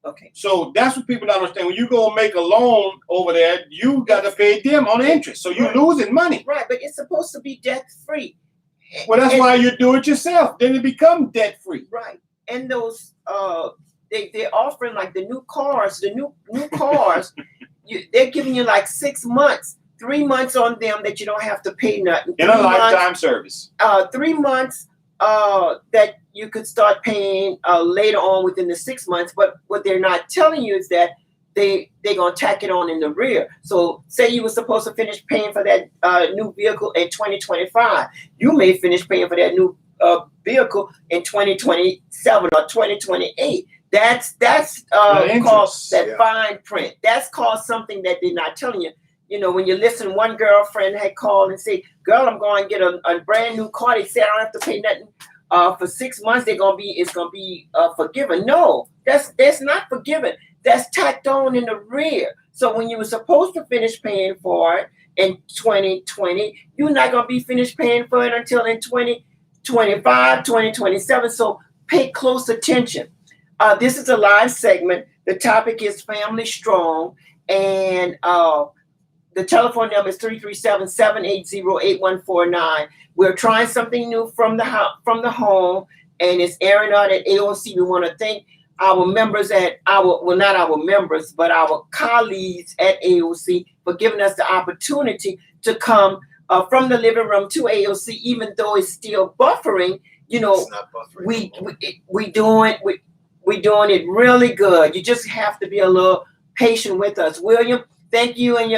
okay. So that's what people don't understand. When you go make a loan over there, you got to pay them on the interest. So you're losing money. Right, but it's supposed to be debt free. Well, that's why you do it yourself. Then it becomes debt free. Right, and those they're offering like the new cars. The new cars, they're giving you like 6 months, 3 months on them that you don't have to pay nothing. In a lifetime service. 3 months that you could start paying later on within the 6 months. But what they're not telling you is that they're gonna tack it on in the rear. So say you were supposed to finish paying for that new vehicle in 2025, you may finish paying for that new vehicle in 2027 or 2028. That's called that fine print. That's called something that they're not telling you. You know, when you listen, one girlfriend had called and say, "Girl, I'm going to get a brand new car." They said I don't have to pay nothing for 6 months. It's gonna be forgiven. No, that's not forgiven. That's tacked on in the rear. So when you were supposed to finish paying for it in 2020, you're not gonna be finished paying for it until in 2025, 2027. So pay close attention. This is a live segment. The topic is Family Strong, and the telephone number is 337-780-8149. We're trying something new from the home, and it's airing out at AOC. We want to thank our members not our members, but our colleagues at AOC for giving us the opportunity to come from the living room to AOC, even though it's still buffering. You know, It's not buffering. we doing it really good. You just have to be a little patient with us. William, thank you and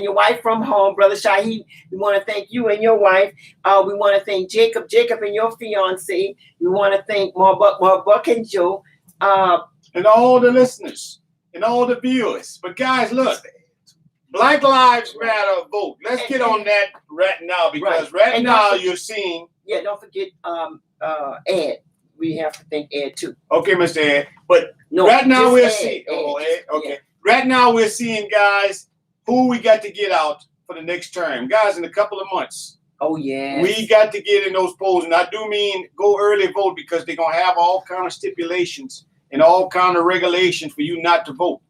your wife from home, Brother Shaheed. We want to thank you and your wife. We want to thank Jacob and your fiance. We want to thank Marbuck and Joe. And all the listeners and all the viewers. But guys, look, Black Lives Matter vote. Let's get on that right now because right now you're seeing. Yeah, don't forget Ed. We have to thank Ed too. Okay, Mr. Ed. But No, right now just we're Ed, seeing. Oh, Ed. Okay. Yeah. Right now we're seeing, guys, who we got to get out for the next term. Guys, in a couple of months. Oh yeah. We got to get in those polls. And I do mean go early vote because they're going to have all kind of stipulations and all kind of regulations for you not to vote.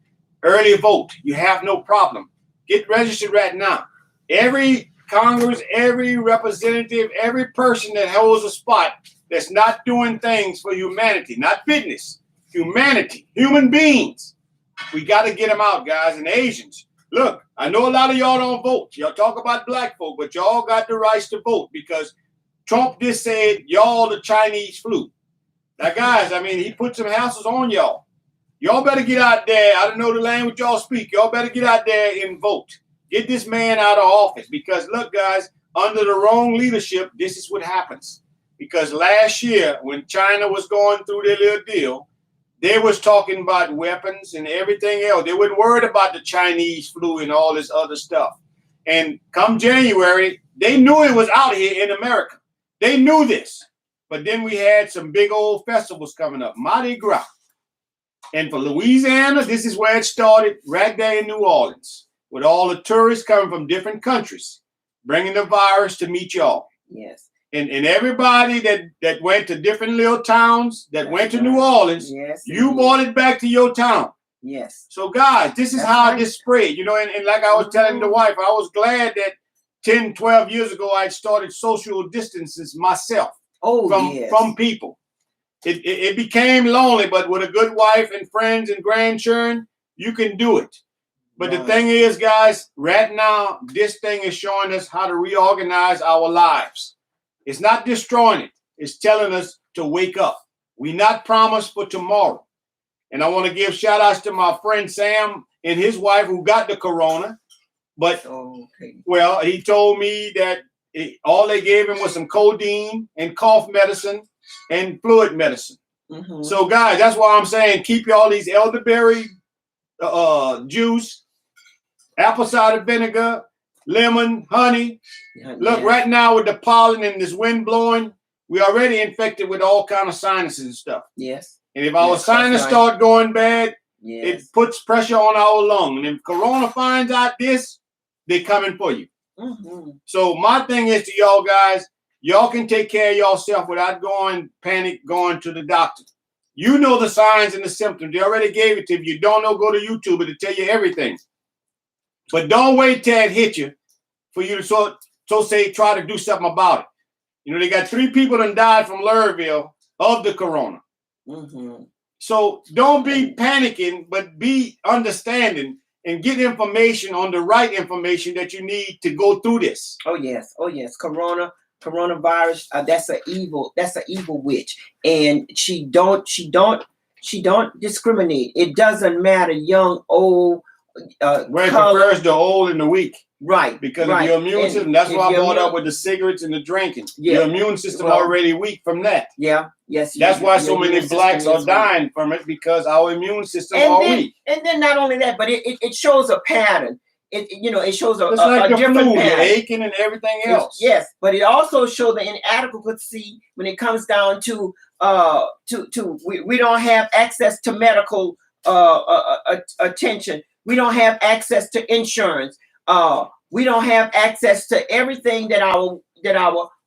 Early vote. You have no problem. Get registered right now. Every Congress, every representative, every person that holds a spot that's not doing things for humanity, not fitness, humanity, human beings. We got to get them out, guys, and Asians. Look, I know a lot of y'all don't vote. Y'all talk about black folk, but y'all got the rights to vote because Trump just said y'all the Chinese flu. Now, guys, I mean, he put some hassles on y'all. Y'all better get out there. I don't know the language y'all speak. Y'all better get out there and vote. Get this man out of office because, look, guys, under the wrong leadership, this is what happens. Because last year, when China was going through their little deal, they was talking about weapons and everything else. They weren't worried about the Chinese flu and all this other stuff. And come January, they knew it was out here in America. They knew this. But then we had some big old festivals coming up, Mardi Gras. And for Louisiana, this is where it started, right there in New Orleans, with all the tourists coming from different countries, bringing the virus to meet y'all. Yes. And everybody that went to different little towns, that went to New Orleans, Yes. you brought it back to your town. Yes. So, guys, this is That's how right. this spread. You know, and like I was telling the wife, I was glad that 10, 12 years ago, I started social distances myself Oh, yes. from people. It became lonely, but with a good wife and friends and grandchildren, you can do it. But the thing is, guys, right now, this thing is showing us how to reorganize our lives. It's not destroying it. It's telling us to wake up. We not promised for tomorrow. And I want to give shout outs to my friend Sam and his wife who got the corona. But, well, he told me that all they gave him was some codeine and cough medicine and fluid medicine. Mm-hmm. So, guys, that's why I'm saying keep all these elderberry juice, apple cider vinegar, lemon, honey. Look, right now with the pollen and this wind blowing, we already infected with all kind of sinuses and stuff. Yes. And if our sinus start going bad, yes, it puts pressure on our lung. And if Corona finds out this, they coming for you. Mm-hmm. So my thing is to y'all guys, y'all can take care of yourself without going going to the doctor. You know the signs and the symptoms. They already gave it to you. If you don't know, go to YouTube. It'll tell you everything. But don't wait till it hit you for you to so say try to do something about it. You know, they got 3 people that died from Lurville of the corona. Mm-hmm. So don't be panicking, but be understanding and get information on the right information that you need to go through this. Oh yes. Coronavirus. That's an evil witch, and she don't discriminate. It doesn't matter, young, old, Where it color. prefers the old and the weak. Right. Because right. of your immune system. That's and why I your brought immune- up with the cigarettes and the drinking. Yeah. Your immune system Well, already weak from that. Yeah. Yes. That's why so your many immune blacks system are is weak. dying from it, because our immune system And are then, weak. and then not only that, but it shows a pattern. It shows a, It's a, like a the different flu, the pattern. aching and everything else. Yes, but it also shows the inadequacy when it comes down to we don't have access to medical attention. We don't have access to insurance. We don't have access to everything that our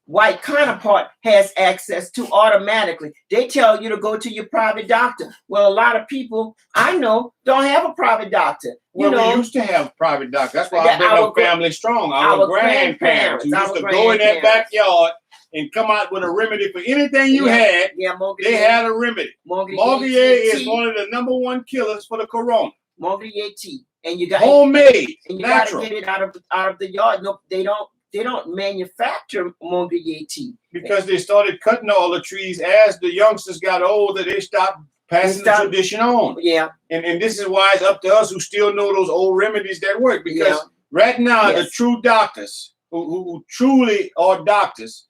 white counterpart has access to automatically. They tell you to go to your private doctor. Well, a lot of people I know don't have a private doctor. Well, You know, we used to have private doctors. That's why I Yeah, bring our up Family Strong. Our our grandparents who grandparents, used our to go in their grandparents. backyard and come out with a remedy for anything you had. Yeah, They had a remedy. Morgier is one of the #1 killers for the corona. Morgier tea, and you got Homemade, and you natural. gotta get it out of the yard. No, they don't manufacture Morgier tea. Because they started cutting all the trees as the youngsters got older. They stopped passing the tradition on. Yeah, And this is why it's up to us who still know those old remedies that work. Because Yeah. right now, the Yes. true doctors who truly are doctors,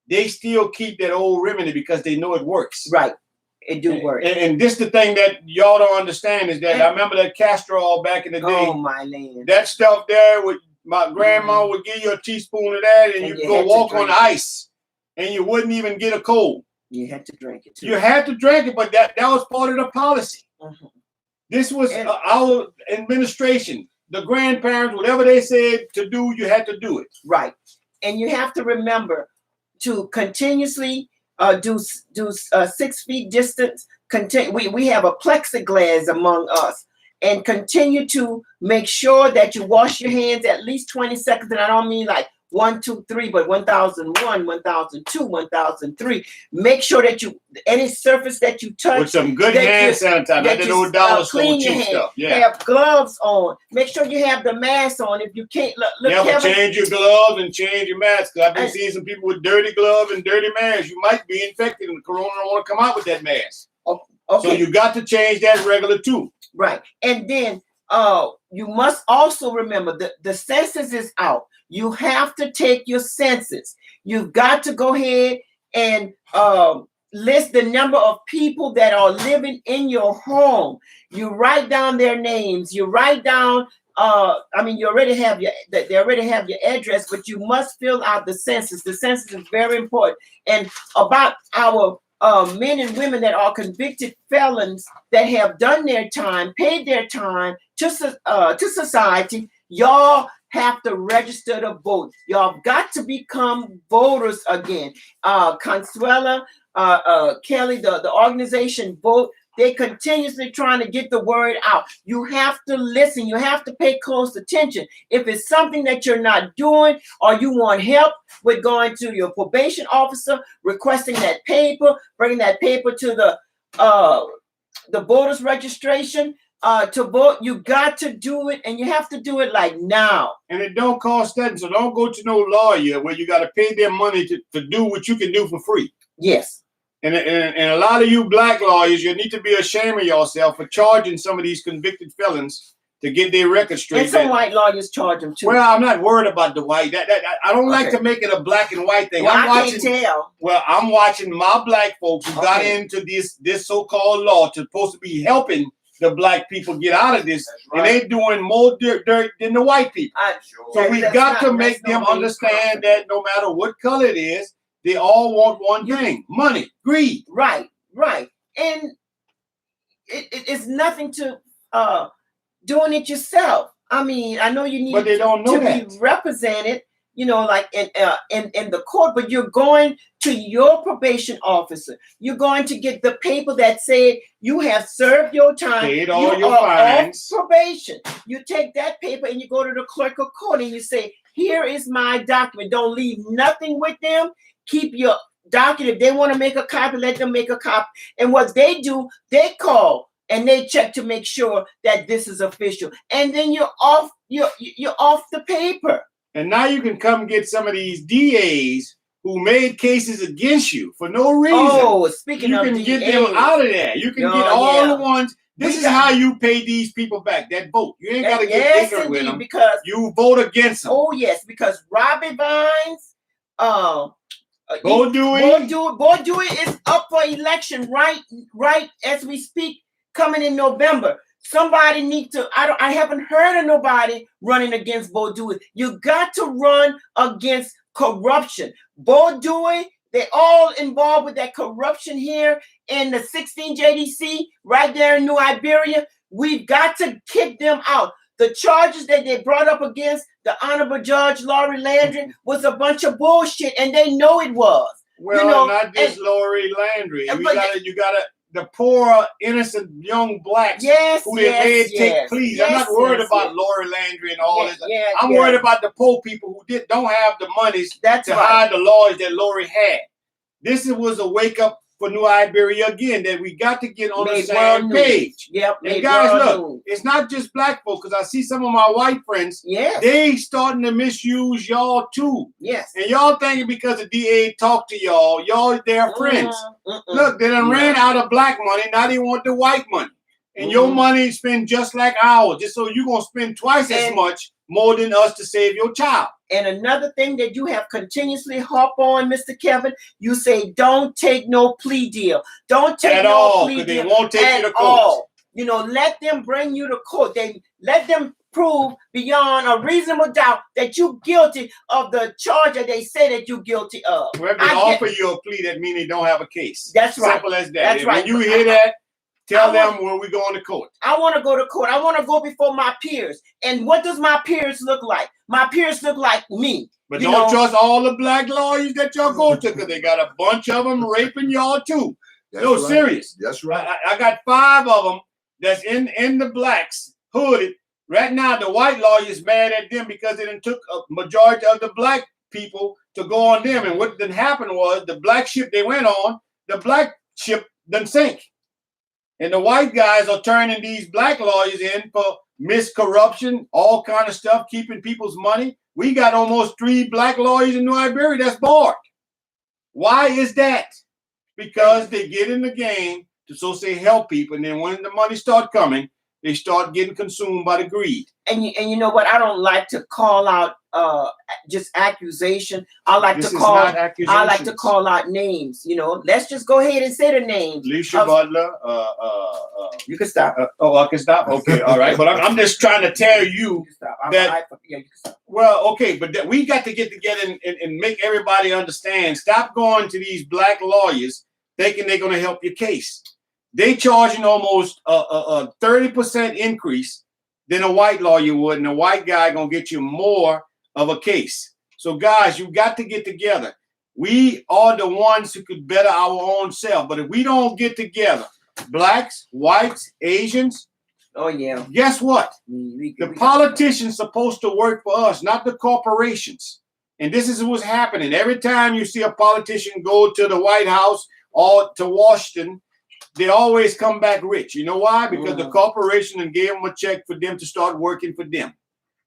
they still keep that old remedy because they know it works. right. It do work. And this the thing that y'all don't understand is that I remember that castor oil back in the day. Oh my land. That stuff there, with my grandma would give you a teaspoon of that, and And you'd you go had to walk on drink it. ice, and you wouldn't even get a cold. You had to drink it too. You had to drink it, but that was part of the policy. Mhm. This was And- our administration, the grandparents, whatever they said to do, you had to do it. Right. And you have to remember to continuously do 6 feet distance. We have a plexiglass among us, and continue to make sure that you wash your hands at least 20 seconds. And I don't mean like 1, 2, 3, but 1001, 1002, 1003. Make sure that any surface that you touch, With some good that hand you- sanitizer, not that that you, old dollar store clean your cheap hands. stuff. Yeah. have gloves on. Make sure you have the mask on. If you can't, look Yeah, but Kevin, change your gloves and change your mask. 'Cause I've been And- seeing some people with dirty gloves and dirty masks. You might be infected, and the corona don't want to come out with that mask. So okay, you got to change that regular too. right. And then you must also remember the census is out. You have to take your census. You've got to go ahead and list the number of people that are living in your home. You write down their names. You write down. You already have they already have your address, but you must fill out the census. The census is very important. And about our men and women that are convicted felons that have done their time, paid their time to society, y'all have to register to vote. Y'all got to become voters again. Consuela, Kelly, the organization Vote, they continuously trying to get the word out. You have to listen. You have to pay close attention. If it's something that you're not doing, or you want help with going to your probation officer, requesting that paper, bringing that paper to the voters registration, to vote, you got to do it, and you have to do it like now. And it don't cost that, so don't go to no lawyer where you got to pay them money to do what you can do for free. Yes. And a lot of you black lawyers, you need to be ashamed of yourself for charging some of these convicted felons to get their record straight. And some white lawyers charge them too. Well, I'm not worried about the white. I don't like Okay. to make it a black and white thing. Well, I'm I watching. can't tell. Well, I'm watching my black folks who got Okay. into this so-called law to supposed to be helping the black people get out of this, and they doing more dirt than the white people. So we That's got to not- make that's no them way understand that no matter what color it is, they all want one thing: money, greed. Right. And it's nothing to doing it yourself. I mean, I know you need But they don't know to that. be represented, you know, like in the court, but you're going to your probation officer. You're going to get the paper that said you have served your time. Paid all you your are fines. off probation. You take that paper and you go to the clerk of court and you say, here is my document. Don't leave nothing with them. Keep your document. If they want to make a copy, let them make a copy. And what they do, they call and they check to make sure that this is official. And then you're off. You're off the paper. And now you can come get some of these DAs who made cases against you for no reason. Oh, speaking You of can DAs, get them out of there. You can Oh, get all yeah. the ones. This We is got- how you pay these people back. That vote. You ain't got to get yes, ignorant with indeed, them. because You vote against them. oh yes, because Robbie Vines, Bo Dewey. Bo Dewey is up for election right as we speak, coming in November. Somebody needs to. I haven't heard of nobody running against Bo Dewey. You got to run against corruption. Bo Dewey, they all involved with that corruption here in the 16 JDC right there in New Iberia. We've got to kick them out. The charges that they brought up against the Honorable Judge Lori Landry was a bunch of bullshit, and they know it was. Well, you know, not just and- Lori Landry. and- You but- gotta the poor innocent young blacks Yes, who they made take yes, pleas. I'm yes, not worried yes, about yes. Lori Landry and all this. Yeah, I'm yeah. worried about the poor people who don't have the monies That's to right. hire the lawyers that Lori had. This was a wake up for New Iberia again, that we got to get on the Made same world news. page. Yep. And made guys, world look, news. it's not just black folk, because I see some of my white friends, Yes. they starting to misuse y'all too. Yes. And y'all thinking because the DA talked to y'all their friends. Look, they done No. ran out of black money. Now they want the white money. And your Mhm. money spent just like ours. Just so you're going to spend twice as And- much more than us to save your child. And another thing that you have continuously harp on, Mr. Kevin, you say don't take no plea deal. Don't take At no all, plea because they deal won't take at you to court. all. You know, let them bring you to court. They let them prove beyond a reasonable doubt that you're guilty of the charge that they say that you're guilty of. Well, if they I offer get- you a plea, that means they don't have a case. That's right. Simple as that. That's And right. when you hear that, tell I them where we going to court. I want to go to court. I want to go before my peers. And what does my peers look like? My peers look like me. But You don't know- trust all the black lawyers that y'all go to, because they got a bunch of them raping y'all too. That's No, right. serious. That's right. I got 5 of them that's in the blacks hooded. Right now, the white lawyers mad at them because they done took a majority of the black people to go on them. And what done happened was the black ship they went on, the black ship done sink. And the white guys are turning these black lawyers in for miscorruption, all kind of stuff, keeping people's money. We got almost 3 black lawyers in New Iberia that's barred. Why is that? Because they get in the game to so say help people, and then when the money start coming, they start getting consumed by the greed. And you know what? I don't like to call out just accusation. I like This to is call not accusations. I like to call out names. You know, let's just go ahead and say the names. Alicia of- Butler. You can stop. I can stop. Okay, all right. But I'm just trying to tell you. You can stop. that- Yeah, you can stop. Well, okay, but we got to get together and make everybody understand. Stop going to these black lawyers thinking they're going to help your case. They charging almost a 30% increase than a white lawyer would, and a white guy going to get you more of a case. So, guys, you got to get together. We are the ones who could better our own self. But if we don't get together, blacks, whites, Asians, Oh yeah. guess what? We The got- politicians supposed to work for us, not the corporations. And this is what's happening. Every time you see a politician go to the White House or to Washington, they always come back rich. You know why? Because the Mhm. corporation and gave them a check for them to start working for them,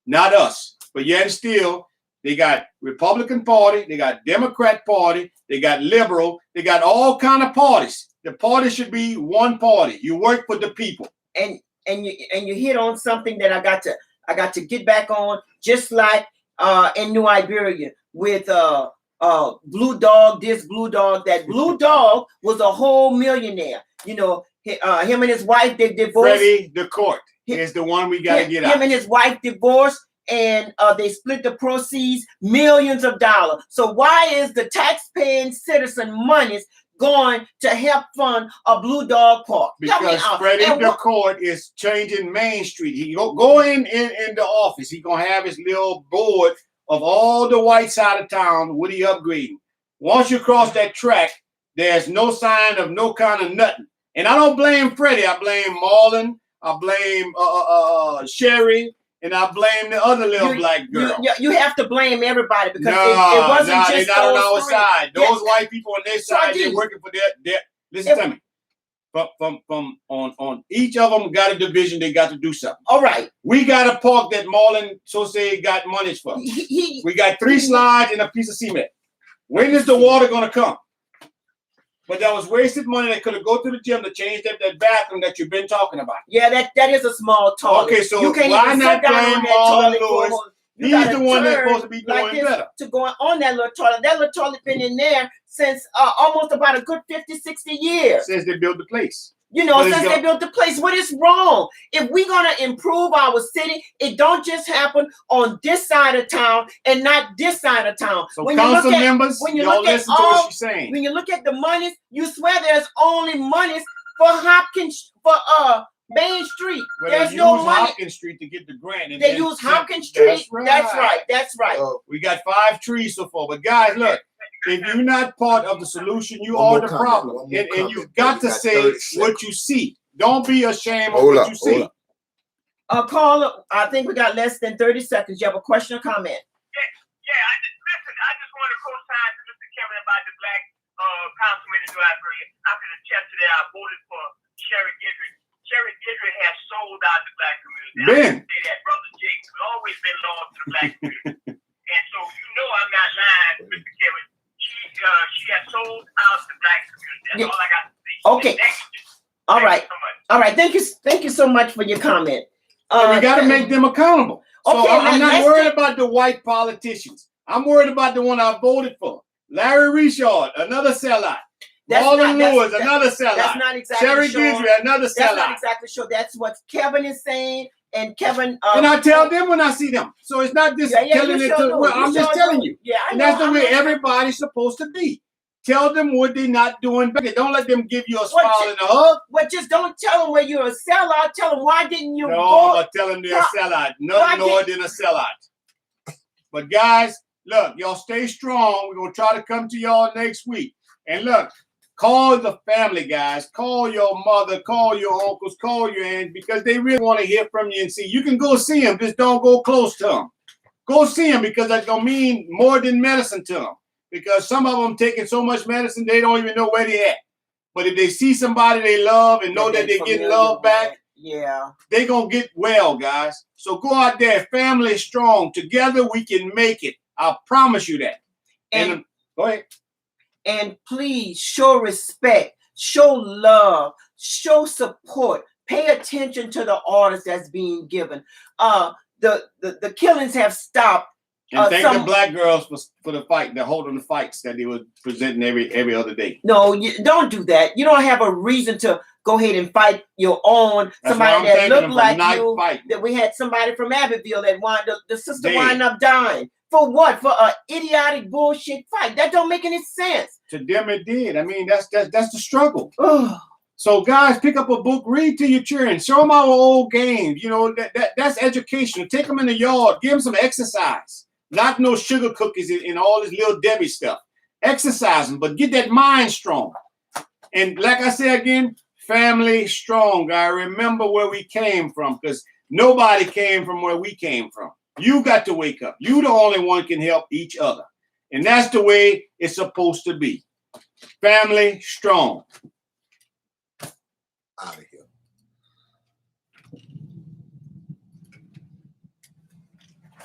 not us. But yet and still, they got Republican Party, they got Democrat Party, they got liberal, they got all kind of parties. The party should be one party. You work for the people. And you hit on something that I got to get back on, just like in New Iberia with Blue Dog, this Blue Dog, that Blue Dog was a whole millionaire. You know, him and his wife, they divorced. Freddie the Court is the one we got to get Him out. and his wife divorced, and they split the proceeds, millions of dollars. So why is the tax-paying citizen monies going to help fund a Blue Dog Park? Help me Because out. Freddie And the what- Court is changing Main Street. He go in the office. He gonna have his little board of all the white side of town. What he upgrading? Once you cross that track, there's no sign of no kind of nothing. And I don't blame Freddie. I blame Marlon. I blame Sherry, and I blame the other little black girl. You have to blame everybody because No, it wasn't no, just they're not on those our three. side. Those Yes. white people on their So I side, they're did. working for their. Listen to me. From on each of them got a division. They got to do something. All right. We got a park that Marlon Sose got money for. We got 3 slides and a piece of cement. When is the water gonna come? But that was wasted money that could have go to the gym to change that bathroom that you've been talking about. Yeah, that is a small toilet. Okay, so you can't why even not sit down blame on that Marlon toilet Lewis? for- you He's gotta the one that's turn supposed to be doing like this better. to go on that little toilet. That little toilet been in there since almost about a good 50, 60 years. Since they built the place. You know, But it's since they built the place. What is wrong? If we're gonna improve our city, it don't just happen on this side of town and not this side of town. So When you look council at- members, when you y'all look at listen to all- what she's saying. when you look at the monies, you swear there's only monies for Hopkins for Main Street. Well, There's they no use money. Hopkins Street to get the grant. And They then use send- Hopkins Street. That's right. That's right. We got 5 trees so far. But guys, look, if you're not part of the solution, you One are more the comment, problem. one more And comment. you've got to You got say 30 seconds. what you see. Don't be ashamed of Hold what up, you see. hold up. Caller, I think we got less than 30 seconds. You have a question or comment? Yeah, I just want to co-sign to Mr. Kevin about the black councilman in New Iberia. I can attest to that. I voted for Sherry Gidry. Sherry Gidry has sold out the black community. I Ben. can say that. Brother Jake has always been loyal to the black community. And so you know I'm not lying, Mr. Kevin. She has sold out the black community. That's Yeah. all I got to say. Okay. All Thank right. you so much. All right. Thank you so much for your comment. And we got to make them accountable. So Okay, I'm not let's- worried about the white politicians. I'm worried about the one I voted for. Larry Richard, another sellout. That's Marlon not- Lewis, that's- another That's sellout. not exactly Sherry sure. Gidry, another That's not sellout. exactly sure. That's what Kevin is saying, and Kevin. And I tell them when I see them. So it's not just telling you it sure to. do. Well, You I'm just sure telling do. you. Yeah, I And know. that's the I'm way not- everybody's supposed to be. Tell them what they're not doing better. Don't let them give you a What smile you- and a hug. But just don't tell them where you're a sellout. Tell them why didn't you No, vote? I'm telling them they're a sellout. why Nothing more than a sellout. But guys, look, y'all stay strong. We're gonna try to come to y'all next week. And look, call the family, guys. Call your mother, call your uncles, call your aunts, because they really want to hear from you and see. You can go see them, just don't go close to them. Go see them because that's gonna mean more than medicine to them. Because some of them taking so much medicine they don't even know where they at. But if they see somebody they love and know that they're getting love back, Yeah. they gonna get well, guys. So go out there, family strong. Together we can make it. I promise you that. And go ahead. And please show respect, show love, show support. Pay attention to the orders that's being given. The killings have stopped. And thank the some- black girls for the fight. They're holding the fights that they were presenting every other day. No, you don't do that. You don't have a reason to go ahead and fight your own. That's why I'm Somebody that thanking looked them for like not you. fighting. That we had somebody from Abbeville that the sister Dead. wind up dying. For what? For an idiotic bullshit fight. That don't make any sense. To them it did. I mean, that's the struggle. Ugh. So guys, pick up a book, read to your children, show them our old games. You know, that's educational. Take them in the yard, give them some exercise. Not no sugar cookies and all this little Debbie stuff. Exercise them, but get that mind strong. And like I said again, family strong, guy. Remember where we came from, because nobody came from where we came from. You got to wake up. You the only one can help each other. And that's the way it's supposed to be. Family strong. out of here.